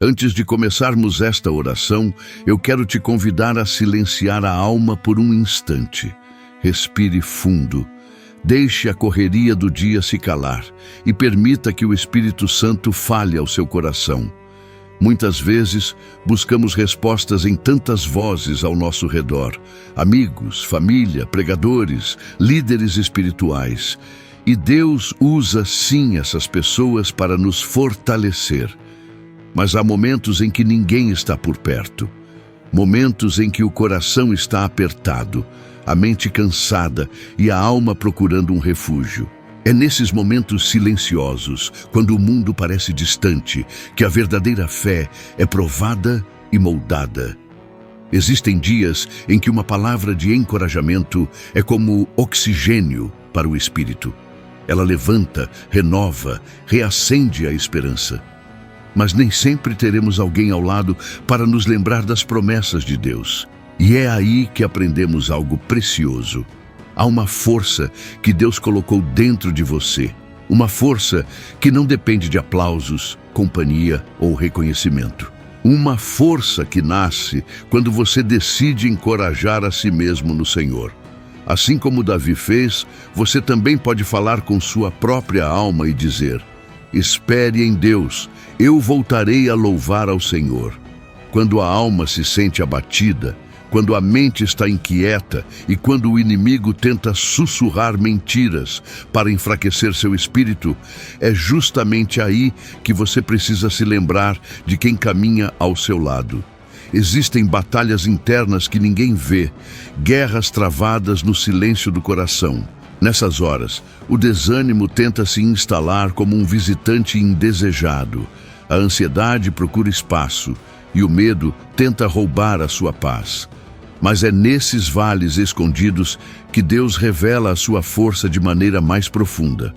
Antes de começarmos esta oração, eu quero te convidar a silenciar a alma por um instante. Respire fundo. Deixe a correria do dia se calar e permita que o Espírito Santo fale ao seu coração. Muitas vezes, buscamos respostas em tantas vozes ao nosso redor, amigos, família, pregadores, líderes espirituais. E Deus usa sim essas pessoas para nos fortalecer. Mas há momentos em que ninguém está por perto. Momentos em que o coração está apertado, a mente cansada e a alma procurando um refúgio. É nesses momentos silenciosos, quando o mundo parece distante, que a verdadeira fé é provada e moldada. Existem dias em que uma palavra de encorajamento é como oxigênio para o espírito. Ela levanta, renova, reacende a esperança. Mas nem sempre teremos alguém ao lado para nos lembrar das promessas de Deus. E é aí que aprendemos algo precioso. Há uma força que Deus colocou dentro de você. Uma força que não depende de aplausos, companhia ou reconhecimento. Uma força que nasce quando você decide encorajar a si mesmo no Senhor. Assim como Davi fez, você também pode falar com sua própria alma e dizer: espere em Deus, eu voltarei a louvar ao Senhor. Quando a alma se sente abatida, quando a mente está inquieta e quando o inimigo tenta sussurrar mentiras para enfraquecer seu espírito, é justamente aí que você precisa se lembrar de quem caminha ao seu lado. Existem batalhas internas que ninguém vê, guerras travadas no silêncio do coração. Nessas horas, o desânimo tenta se instalar como um visitante indesejado. A ansiedade procura espaço e o medo tenta roubar a sua paz. Mas é nesses vales escondidos que Deus revela a sua força de maneira mais profunda.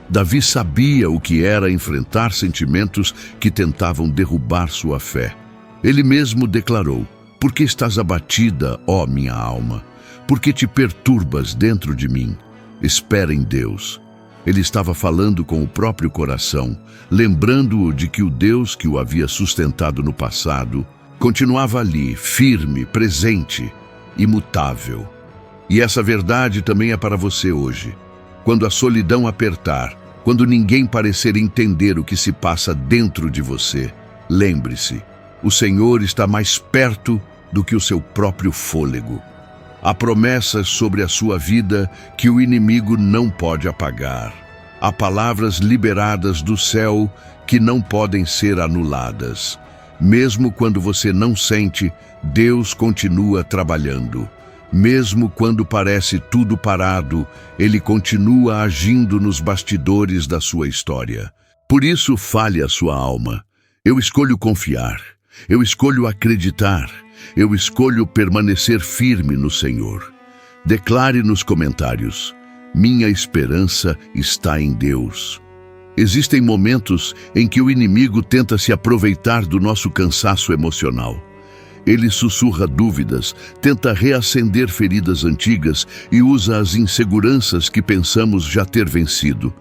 Davi sabia o que era enfrentar sentimentos que tentavam derrubar sua fé. Ele mesmo declarou: por que estás abatida, ó minha alma? Por que te perturbas dentro de mim? Espera em Deus. Ele estava falando com o próprio coração, lembrando-o de que o Deus que o havia sustentado no passado continuava ali, firme, presente, imutável. E essa verdade também é para você hoje. Quando a solidão apertar, quando ninguém parecer entender o que se passa dentro de você, lembre-se, o Senhor está mais perto do que o seu próprio fôlego. Há promessas sobre a sua vida que o inimigo não pode apagar. Há palavras liberadas do céu que não podem ser anuladas. Mesmo quando você não sente, Deus continua trabalhando. Mesmo quando parece tudo parado, Ele continua agindo nos bastidores da sua história. Por isso, fale a sua alma: eu escolho confiar, eu escolho acreditar, eu escolho permanecer firme no Senhor. Declare nos comentários: minha esperança está em Deus. Existem momentos em que o inimigo tenta se aproveitar do nosso cansaço emocional. Ele sussurra dúvidas, tenta reacender feridas antigas e usa as inseguranças que pensamos já ter vencido.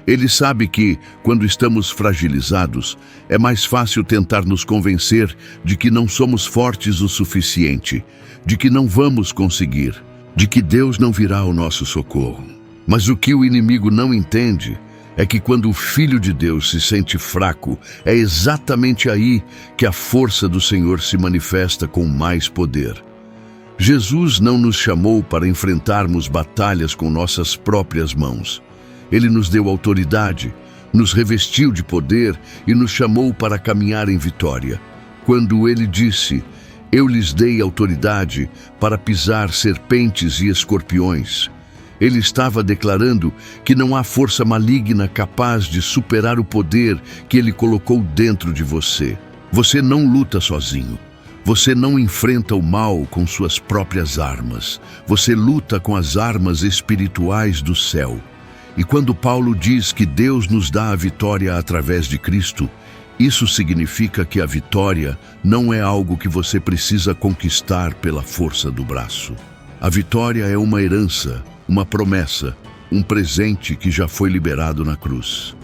Ele sabe que, quando estamos fragilizados, é mais fácil tentar nos convencer de que não somos fortes o suficiente, de que não vamos conseguir, de que Deus não virá ao nosso socorro. Mas o que o inimigo não entende é que quando o Filho de Deus se sente fraco, é exatamente aí que a força do Senhor se manifesta com mais poder. Jesus não nos chamou para enfrentarmos batalhas com nossas próprias mãos. Ele nos deu autoridade, nos revestiu de poder e nos chamou para caminhar em vitória. Quando Ele disse: eu lhes dei autoridade para pisar serpentes e escorpiões, Ele estava declarando que não há força maligna capaz de superar o poder que Ele colocou dentro de você. Você não luta sozinho. Você não enfrenta o mal com suas próprias armas. Você luta com as armas espirituais do céu. E quando Paulo diz que Deus nos dá a vitória através de Cristo, isso significa que a vitória não é algo que você precisa conquistar pela força do braço. A vitória é uma herança, uma promessa, um presente que já foi liberado na cruz.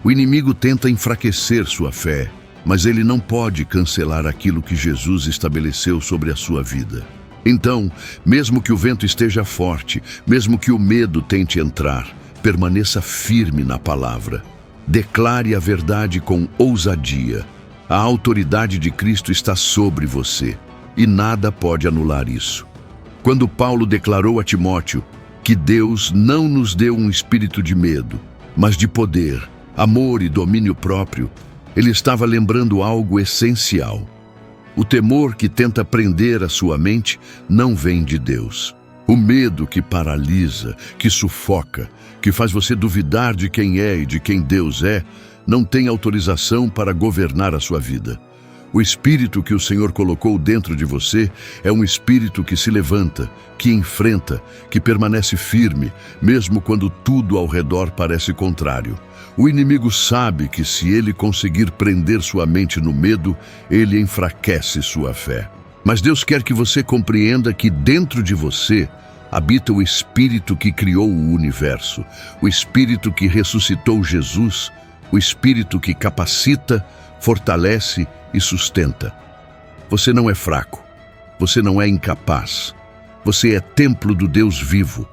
O inimigo tenta enfraquecer sua fé, mas ele não pode cancelar aquilo que Jesus estabeleceu sobre a sua vida. Então, mesmo que o vento esteja forte, mesmo que o medo tente entrar, permaneça firme na palavra. Declare a verdade com ousadia. A autoridade de Cristo está sobre você, e nada pode anular isso. Quando Paulo declarou a Timóteo que Deus não nos deu um espírito de medo, mas de poder, amor e domínio próprio, ele estava lembrando algo essencial. O temor que tenta prender a sua mente não vem de Deus. O medo que paralisa, que sufoca, que faz você duvidar de quem é e de quem Deus é, não tem autorização para governar a sua vida. O espírito que o Senhor colocou dentro de você é um espírito que se levanta, que enfrenta, que permanece firme, mesmo quando tudo ao redor parece contrário. O inimigo sabe que se ele conseguir prender sua mente no medo, ele enfraquece sua fé. Mas Deus quer que você compreenda que dentro de você habita o Espírito que criou o universo, o Espírito que ressuscitou Jesus, o Espírito que capacita, fortalece e sustenta. Você não é fraco, você não é incapaz, você é templo do Deus vivo.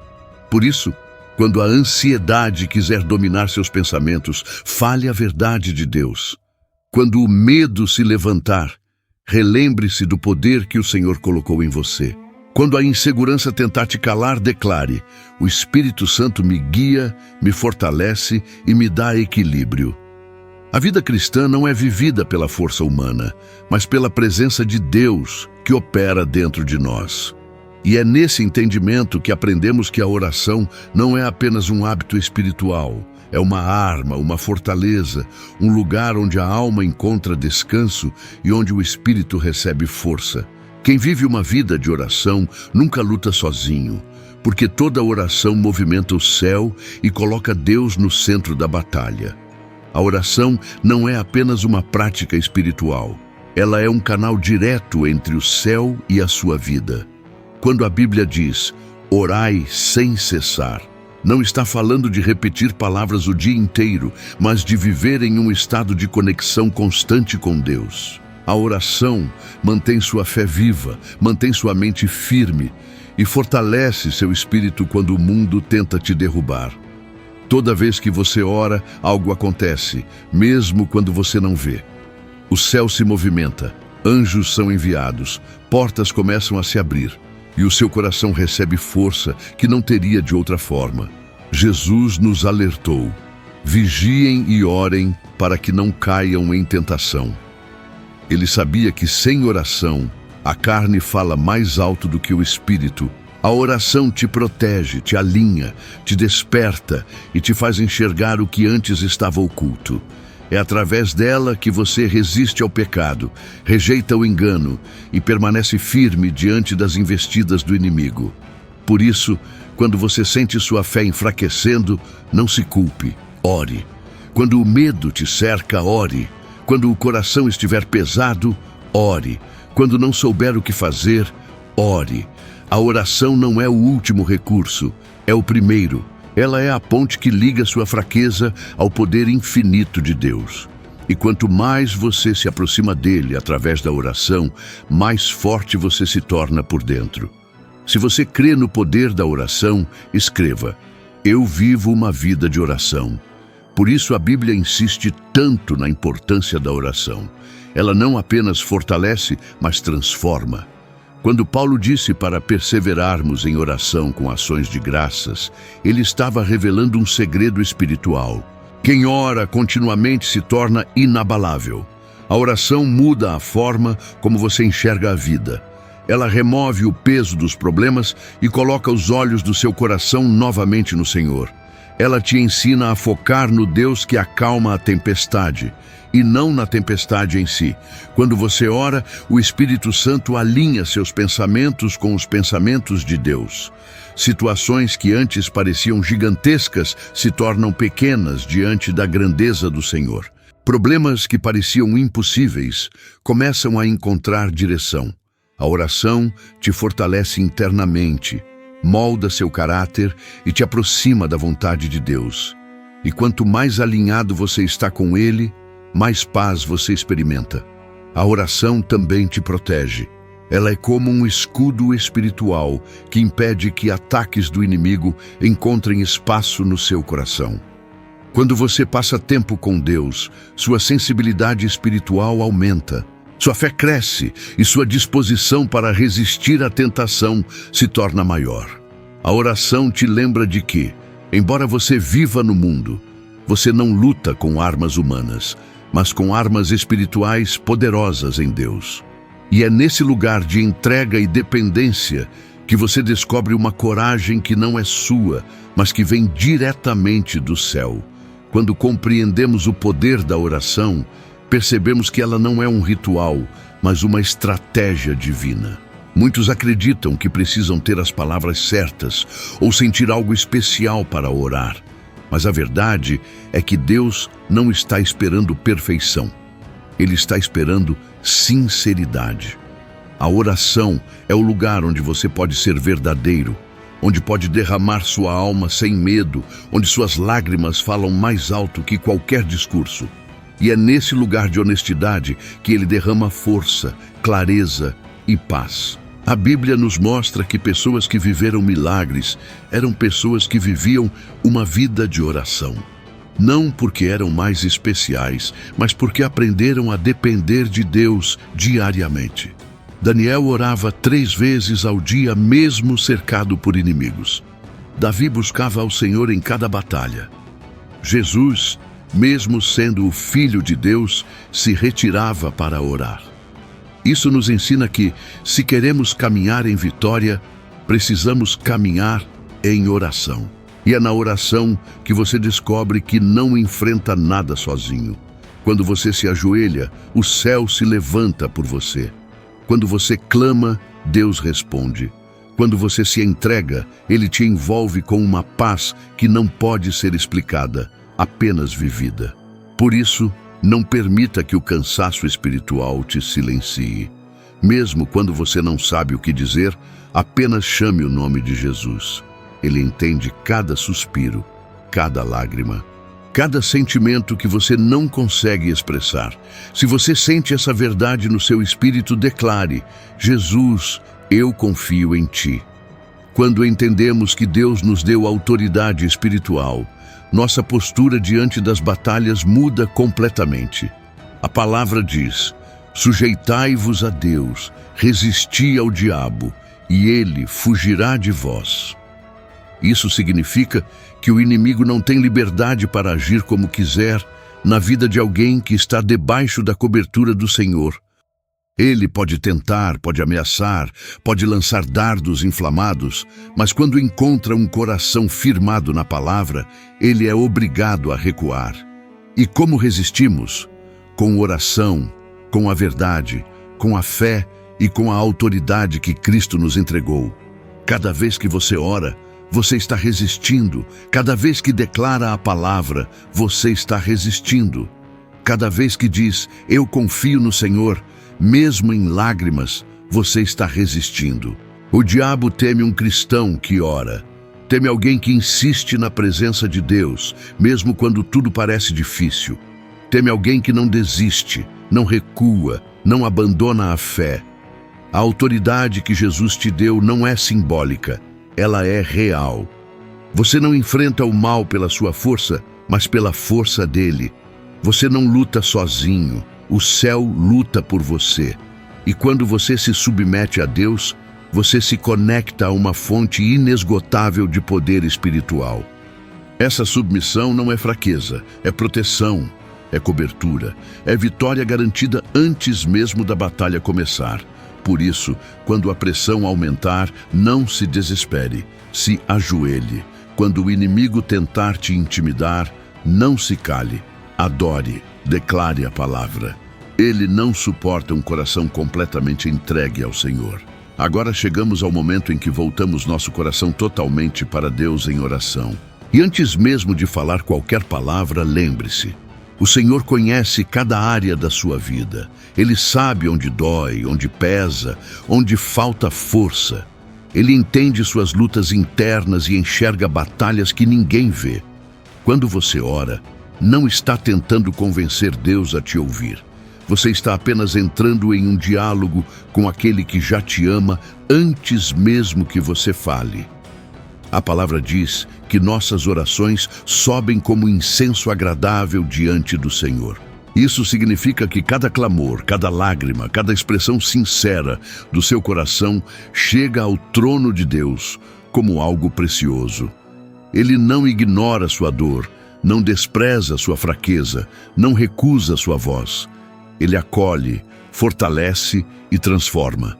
Por isso, quando a ansiedade quiser dominar seus pensamentos, fale a verdade de Deus. Quando o medo se levantar, relembre-se do poder que o Senhor colocou em você. Quando a insegurança tentar te calar, declare: o Espírito Santo me guia, me fortalece e me dá equilíbrio. A vida cristã não é vivida pela força humana, mas pela presença de Deus que opera dentro de nós. E é nesse entendimento que aprendemos que a oração não é apenas um hábito espiritual, é uma arma, uma fortaleza, um lugar onde a alma encontra descanso e onde o espírito recebe força. Quem vive uma vida de oração nunca luta sozinho, porque toda oração movimenta o céu e coloca Deus no centro da batalha. A oração não é apenas uma prática espiritual, ela é um canal direto entre o céu e a sua vida. Quando a Bíblia diz, orai sem cessar, não está falando de repetir palavras o dia inteiro, mas de viver em um estado de conexão constante com Deus. A oração mantém sua fé viva, mantém sua mente firme e fortalece seu espírito quando o mundo tenta te derrubar. Toda vez que você ora, algo acontece, mesmo quando você não vê. O céu se movimenta, anjos são enviados, portas começam a se abrir. E o seu coração recebe força que não teria de outra forma. Jesus nos alertou: vigiem e orem para que não caiam em tentação. Ele sabia que sem oração, a carne fala mais alto do que o espírito. A oração te protege, te alinha, te desperta e te faz enxergar o que antes estava oculto. É através dela que você resiste ao pecado, rejeita o engano e permanece firme diante das investidas do inimigo. Por isso, quando você sente sua fé enfraquecendo, não se culpe, ore. Quando o medo te cerca, ore. Quando o coração estiver pesado, ore. Quando não souber o que fazer, ore. A oração não é o último recurso, é o primeiro. Ela é a ponte que liga sua fraqueza ao poder infinito de Deus. E quanto mais você se aproxima dele através da oração, mais forte você se torna por dentro. Se você crê no poder da oração, escreva: eu vivo uma vida de oração. Por isso a Bíblia insiste tanto na importância da oração. Ela não apenas fortalece, mas transforma. Quando Paulo disse para perseverarmos em oração com ações de graças, ele estava revelando um segredo espiritual. Quem ora continuamente se torna inabalável. A oração muda a forma como você enxerga a vida. Ela remove o peso dos problemas e coloca os olhos do seu coração novamente no Senhor. Ela te ensina a focar no Deus que acalma a tempestade, e não na tempestade em si. Quando você ora, o Espírito Santo alinha seus pensamentos com os pensamentos de Deus. Situações que antes pareciam gigantescas se tornam pequenas diante da grandeza do Senhor. Problemas que pareciam impossíveis começam a encontrar direção. A oração te fortalece internamente, molda seu caráter e te aproxima da vontade de Deus. E quanto mais alinhado você está com Ele, mais paz você experimenta. A oração também te protege. Ela é como um escudo espiritual que impede que ataques do inimigo encontrem espaço no seu coração. Quando você passa tempo com Deus, sua sensibilidade espiritual aumenta, sua fé cresce e sua disposição para resistir à tentação se torna maior. A oração te lembra de que, embora você viva no mundo, você não luta com armas humanas, mas com armas espirituais poderosas em Deus. E é nesse lugar de entrega e dependência que você descobre uma coragem que não é sua, mas que vem diretamente do céu. Quando compreendemos o poder da oração, percebemos que ela não é um ritual, mas uma estratégia divina. Muitos acreditam que precisam ter as palavras certas ou sentir algo especial para orar. Mas a verdade é que Deus não está esperando perfeição. Ele está esperando sinceridade. A oração é o lugar onde você pode ser verdadeiro, onde pode derramar sua alma sem medo, onde suas lágrimas falam mais alto que qualquer discurso. E é nesse lugar de honestidade que ele derrama força, clareza e paz. A Bíblia nos mostra que pessoas que viveram milagres eram pessoas que viviam uma vida de oração. Não porque eram mais especiais, mas porque aprenderam a depender de Deus diariamente. Daniel orava 3 vezes ao dia, mesmo cercado por inimigos. Davi buscava ao Senhor em cada batalha. Jesus, mesmo sendo o Filho de Deus, se retirava para orar. Isso nos ensina que, se queremos caminhar em vitória, precisamos caminhar em oração. E é na oração que você descobre que não enfrenta nada sozinho. Quando você se ajoelha, o céu se levanta por você. Quando você clama, Deus responde. Quando você se entrega, Ele te envolve com uma paz que não pode ser explicada, apenas vivida. Por isso, não permita que o cansaço espiritual te silencie. Mesmo quando você não sabe o que dizer, apenas chame o nome de Jesus. Ele entende cada suspiro, cada lágrima, cada sentimento que você não consegue expressar. Se você sente essa verdade no seu espírito, declare: Jesus, eu confio em Ti. Quando entendemos que Deus nos deu autoridade espiritual, nossa postura diante das batalhas muda completamente. A palavra diz: sujeitai-vos a Deus, resisti ao diabo, e ele fugirá de vós. Isso significa que o inimigo não tem liberdade para agir como quiser na vida de alguém que está debaixo da cobertura do Senhor. Ele pode tentar, pode ameaçar, pode lançar dardos inflamados, mas quando encontra um coração firmado na palavra, ele é obrigado a recuar. E como resistimos? Com oração, com a verdade, com a fé e com a autoridade que Cristo nos entregou. Cada vez que você ora, você está resistindo. Cada vez que declara a palavra, você está resistindo. Cada vez que diz, eu confio no Senhor, mesmo em lágrimas, você está resistindo. O diabo teme um cristão que ora. Teme alguém que insiste na presença de Deus, mesmo quando tudo parece difícil. Teme alguém que não desiste, não recua, não abandona a fé. A autoridade que Jesus te deu não é simbólica. Ela é real. Você não enfrenta o mal pela sua força, mas pela força dele. Você não luta sozinho, o céu luta por você. E quando você se submete a Deus, você se conecta a uma fonte inesgotável de poder espiritual. Essa submissão não é fraqueza, é proteção, é cobertura, é vitória garantida antes mesmo da batalha começar. Por isso, quando a pressão aumentar, não se desespere, se ajoelhe. Quando o inimigo tentar te intimidar, não se cale. Adore, declare a palavra. Ele não suporta um coração completamente entregue ao Senhor. Agora chegamos ao momento em que voltamos nosso coração totalmente para Deus em oração. E antes mesmo de falar qualquer palavra, lembre-se: o Senhor conhece cada área da sua vida. Ele sabe onde dói, onde pesa, onde falta força. Ele entende suas lutas internas e enxerga batalhas que ninguém vê. Quando você ora, não está tentando convencer Deus a te ouvir. Você está apenas entrando em um diálogo com aquele que já te ama antes mesmo que você fale. A palavra diz que nossas orações sobem como incenso agradável diante do Senhor. Isso significa que cada clamor, cada lágrima, cada expressão sincera do seu coração chega ao trono de Deus como algo precioso. Ele não ignora sua dor, não despreza sua fraqueza, não recusa sua voz. Ele acolhe, fortalece e transforma.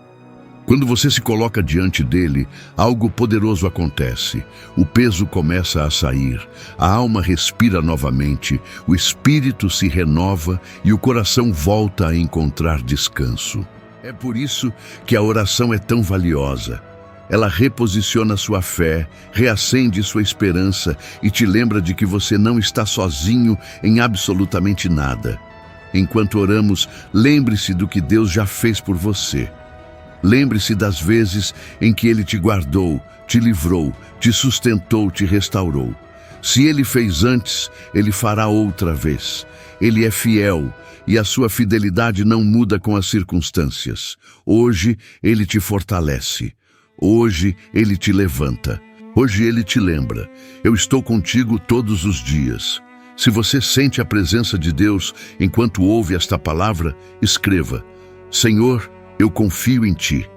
Quando você se coloca diante dele, algo poderoso acontece. O peso começa a sair, a alma respira novamente, o espírito se renova e o coração volta a encontrar descanso. É por isso que a oração é tão valiosa. Ela reposiciona sua fé, reacende sua esperança e te lembra de que você não está sozinho em absolutamente nada. Enquanto oramos, lembre-se do que Deus já fez por você. Lembre-se das vezes em que Ele te guardou, te livrou, te sustentou, te restaurou. Se Ele fez antes, Ele fará outra vez. Ele é fiel e a sua fidelidade não muda com as circunstâncias. Hoje, Ele te fortalece. Hoje, Ele te levanta. Hoje, Ele te lembra: eu estou contigo todos os dias. Se você sente a presença de Deus enquanto ouve esta palavra, escreva: Senhor, eu confio em Ti.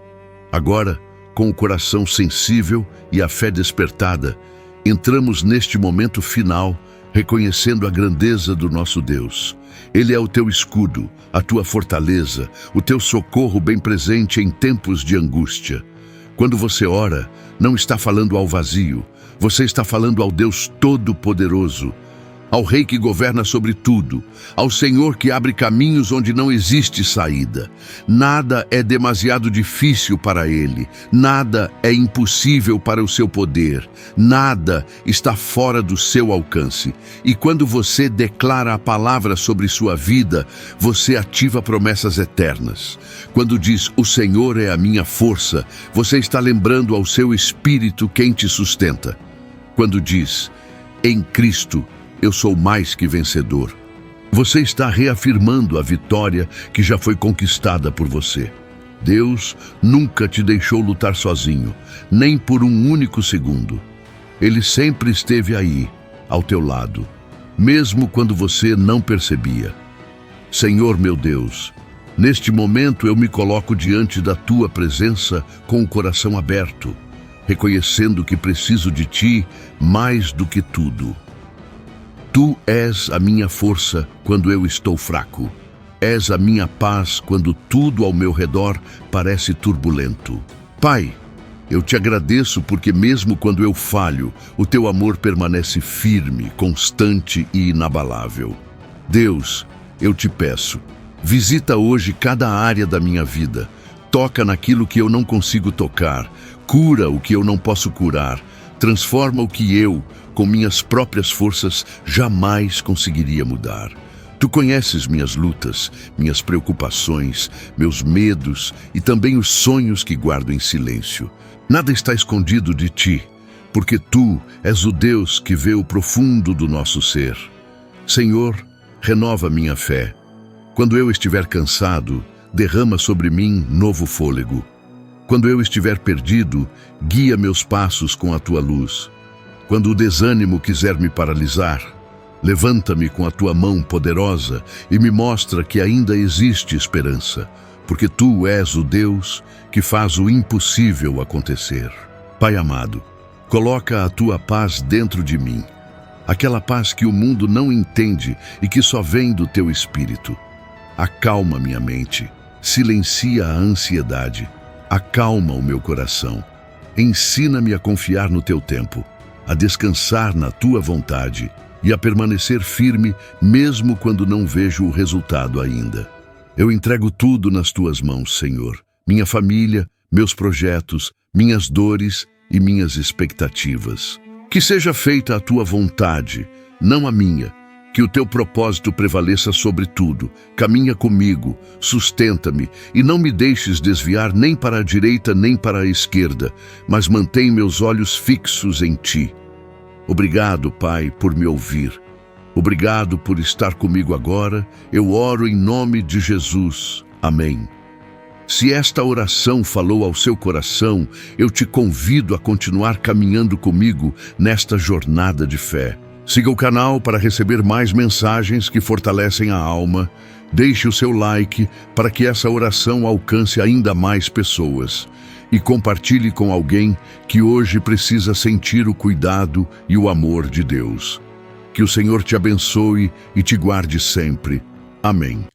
Agora, com o coração sensível e a fé despertada, entramos neste momento final, reconhecendo a grandeza do nosso Deus. Ele é o teu escudo, a tua fortaleza, o teu socorro bem presente em tempos de angústia. Quando você ora, não está falando ao vazio, você está falando ao Deus Todo-Poderoso, ao Rei que governa sobre tudo, ao Senhor que abre caminhos onde não existe saída. Nada é demasiado difícil para Ele, nada é impossível para o seu poder, nada está fora do seu alcance. E quando você declara a palavra sobre sua vida, você ativa promessas eternas. Quando diz, o Senhor é a minha força, você está lembrando ao seu espírito quem te sustenta. Quando diz, em Cristo, eu sou mais que vencedor, você está reafirmando a vitória que já foi conquistada por você. Deus nunca te deixou lutar sozinho, nem por um único segundo. Ele sempre esteve aí, ao teu lado, mesmo quando você não percebia. Senhor meu Deus, neste momento eu me coloco diante da tua presença com o coração aberto, reconhecendo que preciso de ti mais do que tudo. Tu és a minha força quando eu estou fraco. És a minha paz quando tudo ao meu redor parece turbulento. Pai, eu te agradeço porque mesmo quando eu falho, o teu amor permanece firme, constante e inabalável. Deus, eu te peço, visita hoje cada área da minha vida. Toca naquilo que eu não consigo tocar. Cura o que eu não posso curar. Transforma o que eu, com minhas próprias forças, jamais conseguiria mudar. Tu conheces minhas lutas, minhas preocupações, meus medos e também os sonhos que guardo em silêncio. Nada está escondido de ti, porque tu és o Deus que vê o profundo do nosso ser. Senhor, renova minha fé. Quando eu estiver cansado, derrama sobre mim novo fôlego. Quando eu estiver perdido, guia meus passos com a tua luz. Quando o desânimo quiser me paralisar, levanta-me com a tua mão poderosa e me mostra que ainda existe esperança, porque tu és o Deus que faz o impossível acontecer. Pai amado, coloca a tua paz dentro de mim, aquela paz que o mundo não entende e que só vem do teu espírito. Acalma minha mente, silencia a ansiedade, acalma o meu coração. Ensina-me a confiar no teu tempo, a descansar na tua vontade e a permanecer firme mesmo quando não vejo o resultado ainda. Eu entrego tudo nas tuas mãos, Senhor. Minha família, meus projetos, minhas dores e minhas expectativas. Que seja feita a tua vontade, não a minha. Que o teu propósito prevaleça sobre tudo. Caminha comigo, sustenta-me e não me deixes desviar nem para a direita nem para a esquerda, mas mantém meus olhos fixos em ti. Obrigado, Pai, por me ouvir. Obrigado por estar comigo agora. Eu oro em nome de Jesus. Amém. Se esta oração falou ao seu coração, eu te convido a continuar caminhando comigo nesta jornada de fé. Siga o canal para receber mais mensagens que fortalecem a alma. Deixe o seu like para que essa oração alcance ainda mais pessoas. E compartilhe com alguém que hoje precisa sentir o cuidado e o amor de Deus. Que o Senhor te abençoe e te guarde sempre. Amém.